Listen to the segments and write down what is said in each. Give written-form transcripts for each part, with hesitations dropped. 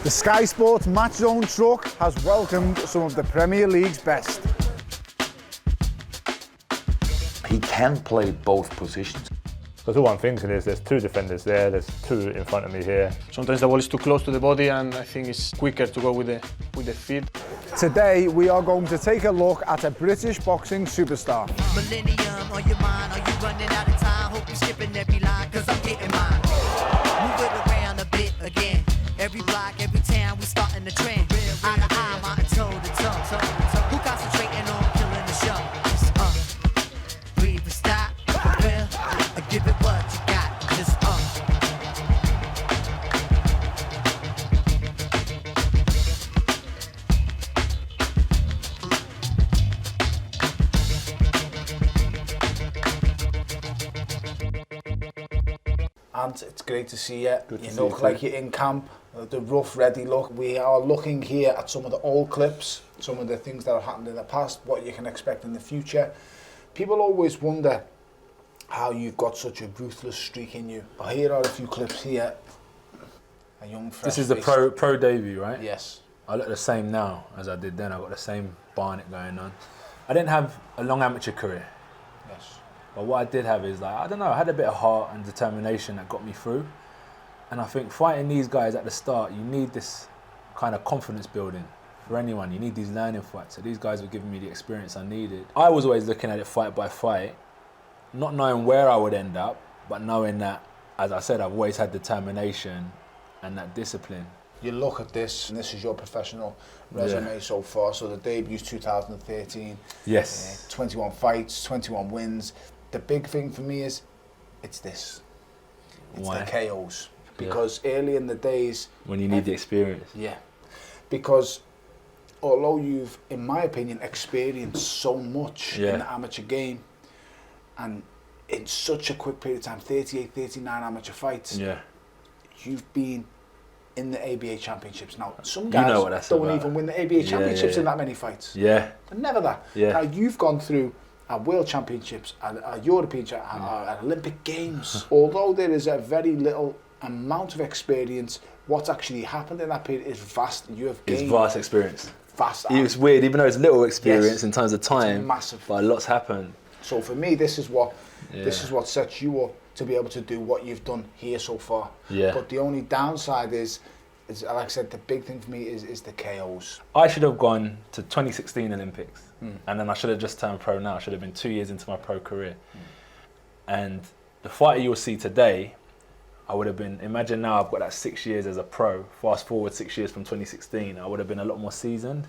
The Sky Sports Matchzone truck has welcomed some of the Premier League's best. He can play both positions. Because all I'm thinking is there's two defenders there, there's two in front of me here. Sometimes the ball is too close to the body and I think it's quicker to go with the feet. Today we are going to take a look at a British boxing superstar. Millennium on your mind, are you running out of time? Hope you're skipping every line, cause I'm getting mine. Move it around a bit again. Every block, every town, we starting the trend. Eye to eye, mountain toe to toe. Who concentrating on killing the show? Breathe and stop, real, give it what you got. Just And it's great to see you. Good to You see look you like too. you're in camp, the rough, ready look. We are looking here at some of the old clips, some of the things that have happened in the past, what you can expect in the future. People always wonder how you've got such a ruthless streak in you. But here are a few clips here. A young, fresh This is the face. pro debut, right? Yes. I look the same now as I did then. I've got the same barnet going on. I didn't have a long amateur career, Yes. but what I did have is, like, I don't know, I had a bit of heart and determination that got me through. And I think fighting these guys at the start, you need this kind of confidence building for anyone. You need these learning fights. So these guys were giving me the experience I needed. I was always looking at it fight by fight, not knowing where I would end up, but knowing that, as I said, I've always had determination and that discipline. You look at this, and this is your professional resume so far. So the debut's 2013. Yes. 21 fights, 21 wins. The big thing for me is, it's this. It's Why? the KOs. Because early in the days... When you need the experience. Yeah. Because although you've, in my opinion, experienced so much in the amateur game, and in such a quick period of time, 38, 39 amateur fights, you've been in the ABA championships. Now, some guys don't even win the ABA championships in that many fights. Yeah. They're never that. Now, you've gone through world championships, European championships, Olympic Games. Although there is a very little amount of experience, what's actually happened in that period is vast. You have gained... It's vast experience. Vast. It's weird, even though it's little experience in terms of time, it's massive. But a lot's happened. So for me, this is what sets you up to be able to do what you've done here so far. Yeah. But the only downside is like I said, the big thing for me is the KOs. I should have gone to 2016 Olympics, and then I should have just turned pro now. I should have been 2 years into my pro career. And the fighter you'll see today, I would have been, imagine now I've got that 6 years as a pro, fast forward 6 years from 2016, I would have been a lot more seasoned.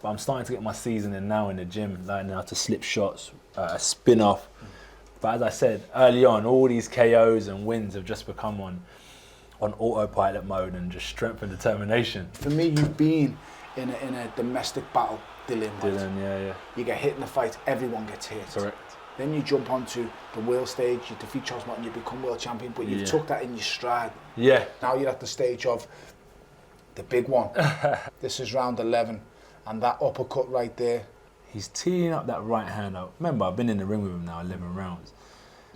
But I'm starting to get my seasoning now in the gym, learning how to slip shots, spin off. But as I said, early on, all these KOs and wins have just become on autopilot mode and just strength and determination. For me, you've been in a domestic battle, Dylan. You get hit in the fight, everyone gets hit. Correct. Then you jump onto the world stage, you defeat Charles Martin, you become world champion, but you've took that in your stride. Yeah. Now you're at the stage of the big one. This is round 11, and that uppercut right there. He's teeing up that right hand out. Remember, I've been in the ring with him now 11 rounds.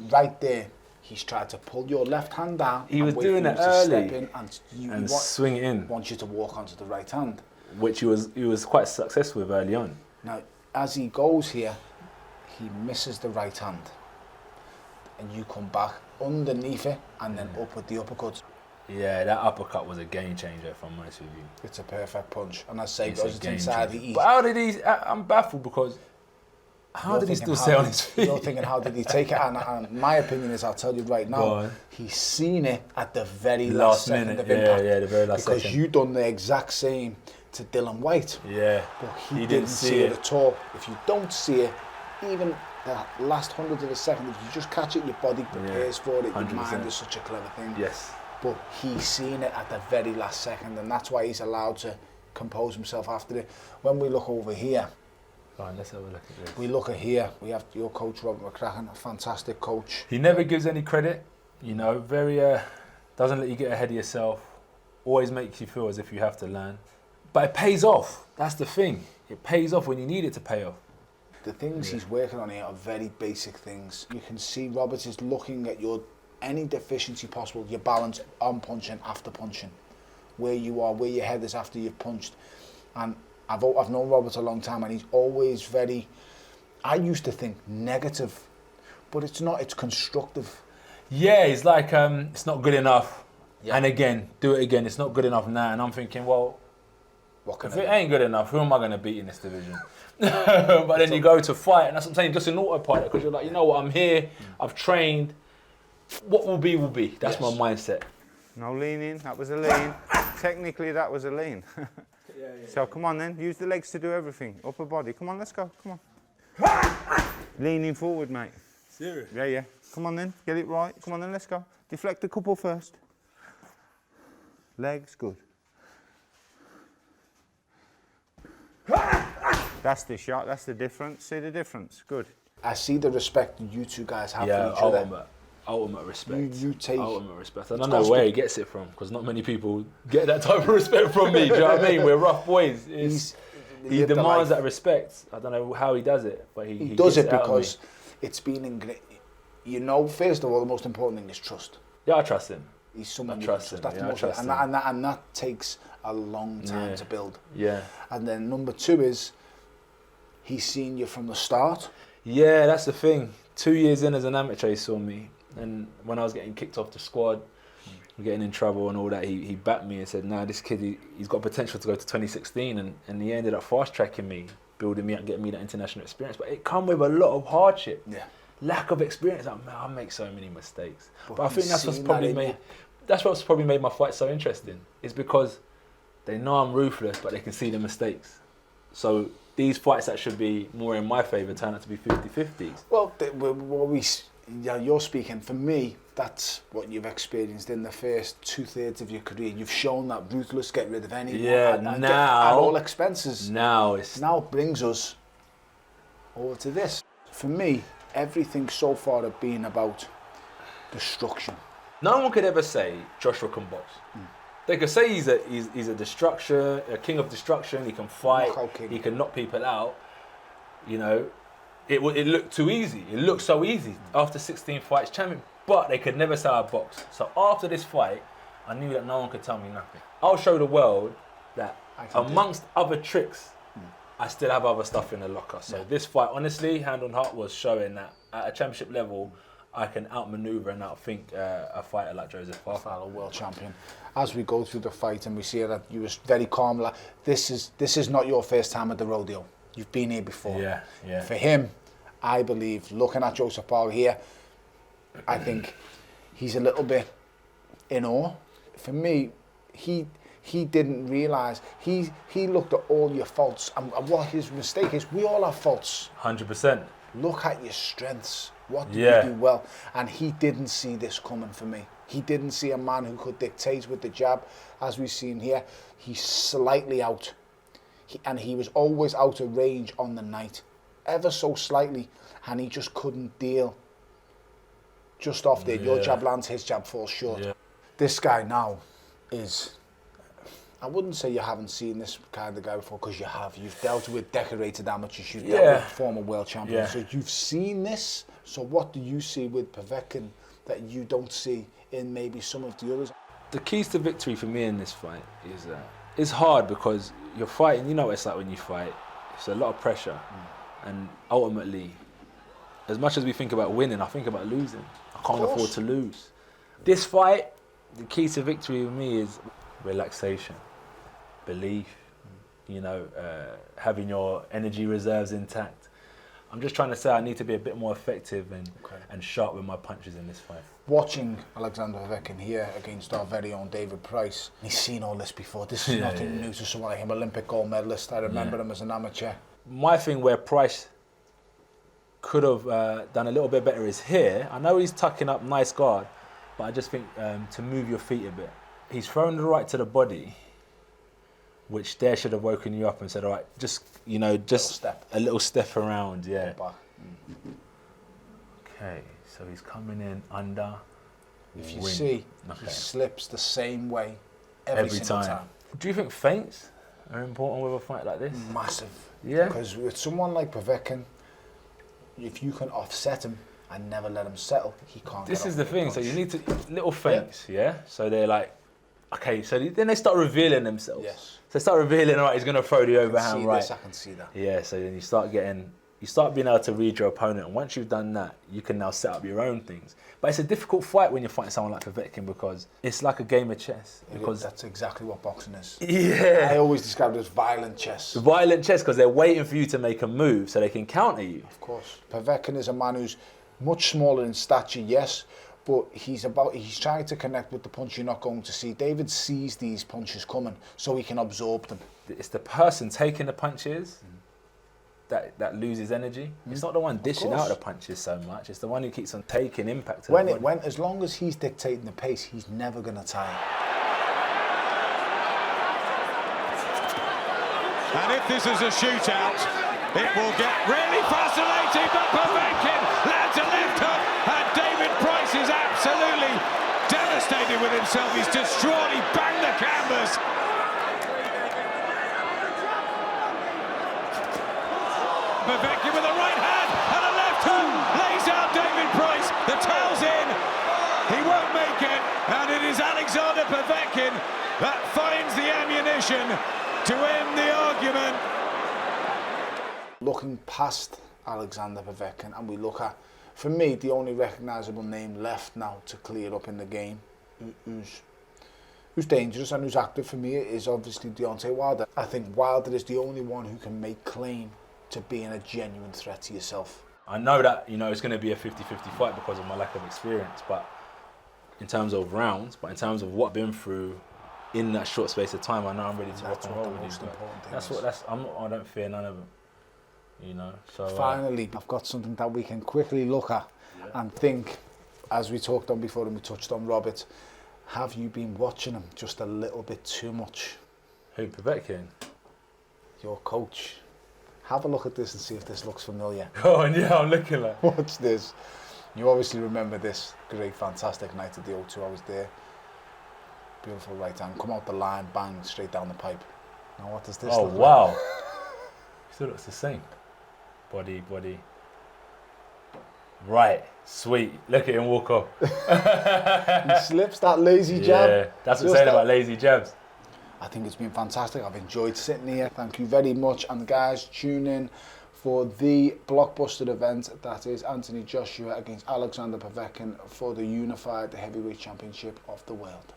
Right there, he's tried to pull your left hand down. He was doing it early and swing it in. Wants you to walk onto the right hand. Which he was quite successful with early on. Now, as he goes here, he misses the right hand. And you come back underneath it and then up with the uppercut. Yeah, that uppercut was a game changer, if I'm honest with you. It's a perfect punch. And I say, because it's inside the east. But how did he, I'm baffled because how did he still stay on his feet? You're thinking, how did he take it? And my opinion is, I'll tell you right now, he's seen it at the very last second of impact. Yeah, the very last second. Because you done the exact same to Dylan White. Yeah. But he didn't see it at all. If you don't see it, even the last hundredth of a second, if you just catch it, your body prepares for it. 100%. Your mind is such a clever thing. Yes. But he's seen it at the very last second, and that's why he's allowed to compose himself after it. When we look over here, fine, let's have a look at this. We look at here, we have your coach, Robert McCracken, a fantastic coach. He never gives any credit, you know, very, doesn't let you get ahead of yourself, always makes you feel as if you have to learn. But it pays off, that's the thing. It pays off when you need it to pay off. The things he's working on here are very basic things. You can see Robert is looking at any deficiency possible, your balance on punching, after punching. where you are, where your head is after you've punched. And I've known Robert a long time, and he's always very, I used to think negative, but it's not, it's constructive. Yeah, he's like, it's not good enough. Yeah. And again, do it again, it's not good enough now. And I'm thinking, well, if it ain't good enough, who am I going to beat in this division? But then you go to fight, and that's what I'm saying, just an autopilot, because you're like, you know what, I'm here, I've trained, what will be, will be. That's my mindset. No leaning, that was a lean. Technically, that was a lean. So come on then, use the legs to do everything. Upper body, come on, let's go, come on. Leaning forward, mate. Serious? Yeah, yeah. Come on then, get it right. Come on then, let's go. Deflect a couple first. Legs, good. That's the shot, that's the difference. See the difference? Good. I see the respect you two guys have for each other. Ultimate respect. You take ultimate respect. I don't know where he gets it from, because not many people get that type of respect from me. Do you know what I mean? We're rough boys. He demands that respect. I don't know how he does it, but he does gets it because it's been ingrained. You know, first of all, the most important thing is trust. Yeah, I trust him. He's someone I you trust trust. him. That's Yeah, the I most, trust him. and that takes a long time to build. Yeah. And then number two is he's seen you from the start. Yeah, that's the thing. 2 years in as an amateur, he saw me. And when I was getting kicked off the squad, getting in trouble and all that, he backed me and said, nah, this kid, he's got potential to go to 2016. And he ended up fast-tracking me, building me up, getting me that international experience. But it come with a lot of hardship. Yeah. Lack of experience. Like, man, I make so many mistakes. But I think that's what's probably made my fight so interesting. Is because they know I'm ruthless, but they can see the mistakes. So these fights that should be more in my favour turn out to be 50-50s. Well, you're speaking, for me, that's what you've experienced in the first 2/3 of your career. You've shown that ruthless, get rid of anyone at all expenses. Now brings us over to this. For me, everything so far has been about destruction. No one could ever say Joshua can box. They could say he's a destruction, a king of destruction. He can fight. He can knock people out. You know, it looked too easy. It looked so easy after 16 fights, champion. But they could never say I box. So after this fight, I knew that no one could tell me nothing. I'll show the world that amongst other tricks, I still have other stuff in the locker. So this fight, honestly, hand on heart, was showing that at a championship level, I can outmaneuver and outthink a fighter like Joseph Parker, a world champion. As we go through the fight and we see that you was very calm, like, this is not your first time at the rodeo. You've been here before. Yeah. For him, I believe, looking at Joseph Parker here, I think he's a little bit in awe. For me, he didn't realise, he looked at all your faults and what his mistake is. We all have faults. 100%. Look at your strengths. What did you do well? And he didn't see this coming for me. He didn't see a man who could dictate with the jab. As we've seen here, he's slightly out. And he was always out of range on the night. Ever so slightly. And he just couldn't deal. Just off there. Your jab lands, his jab falls short. Yeah. This guy now is... I wouldn't say you haven't seen this kind of guy before, because you have. You've dealt with decorated amateurs, you've dealt with former world champions, so you've seen this. So what do you see with Povetkin that you don't see in maybe some of the others? The keys to victory for me in this fight is it's hard, because you're fighting, you know what it's like when you fight. It's a lot of pressure, and ultimately, as much as we think about winning, I think about losing. I can't afford to lose. This fight, the key to victory for me is relaxation. Belief, you know, having your energy reserves intact. I'm just trying to say I need to be a bit more effective and sharp with my punches in this fight. Watching Alexander Povetkin here against our very own David Price, he's seen all this before. This is nothing new to someone like him, Olympic gold medalist. I remember him as an amateur. My thing where Price could have done a little bit better is here. I know he's tucking up, nice guard, but I just think to move your feet a bit. He's thrown the right to the body, which there should have woken you up and said, all right, just, you know, just a little step around, Okay, so he's coming in under. If you see, he slips the same way every single time. Do you think feints are important with a fight like this? Massive. Yeah. Because with someone like Povetkin, if you can offset him and never let him settle, he can't. This is the thing, so you need to, little feints, So they're like, Okay, so then they start revealing themselves. Yes. So they start revealing, all right, he's going to throw the overhand right. I can see that. Yeah, so then you start being able to read your opponent, and once you've done that, you can now set up your own things. But it's a difficult fight when you're fighting someone like Povetkin because it's like a game of chess. Because that's exactly what boxing is. Yeah. I always describe it as violent chess. Violent chess, because they're waiting for you to make a move so they can counter you. Of course. Povetkin is a man who's much smaller in stature, yes, but he's trying to connect with the punch you're not going to see. David sees these punches coming so he can absorb them. It's the person taking the punches that loses energy. It's not the one dishing out the punches so much. It's the one who keeps on taking impact. As long as he's dictating the pace, he's never going to tire. And if this is a shootout, it will get really fascinating. But Povetkin lands a left hook, and David Price is absolutely devastated with himself. He's distraught. He banged the canvas. Povetkin with a right hand and a left hook lays out David Price. The tail's in. He won't make it, and it is Alexander Povetkin that finds the ammunition to end the argument. Looking past Alexander Povetkin, and we look at, for me, the only recognisable name left now to clear up in the game, who's dangerous and who's active for me, is obviously Deontay Wilder. I think Wilder is the only one who can make claim to being a genuine threat to yourself. I know that, it's going to be a 50-50 fight because of my lack of experience, but in terms of rounds, but in terms of what I've been through in that short space of time, I know I'm ready to rock and roll with these guys. I don't fear none of them, So finally, I've got something that we can quickly look at and think, as we talked on before and we touched on Robert, have you been watching him just a little bit too much? Who, Povetkin? Your coach. Have a look at this and see if this looks familiar. Go on, yeah, I'm looking like. Watch this. You obviously remember this great, fantastic night at the O2. I was there. Beautiful right hand. Come out the line, bang, straight down the pipe. Now what does this look like? Wow. Still looks the same. Body. Right, sweet. Look at him walk off. He slips that lazy jab. Yeah, that's what I'm saying about lazy jabs. I think it's been fantastic. I've enjoyed sitting here. Thank you very much. And guys, tune in for the blockbuster event that is Anthony Joshua against Alexander Povetkin for the unified heavyweight championship of the world.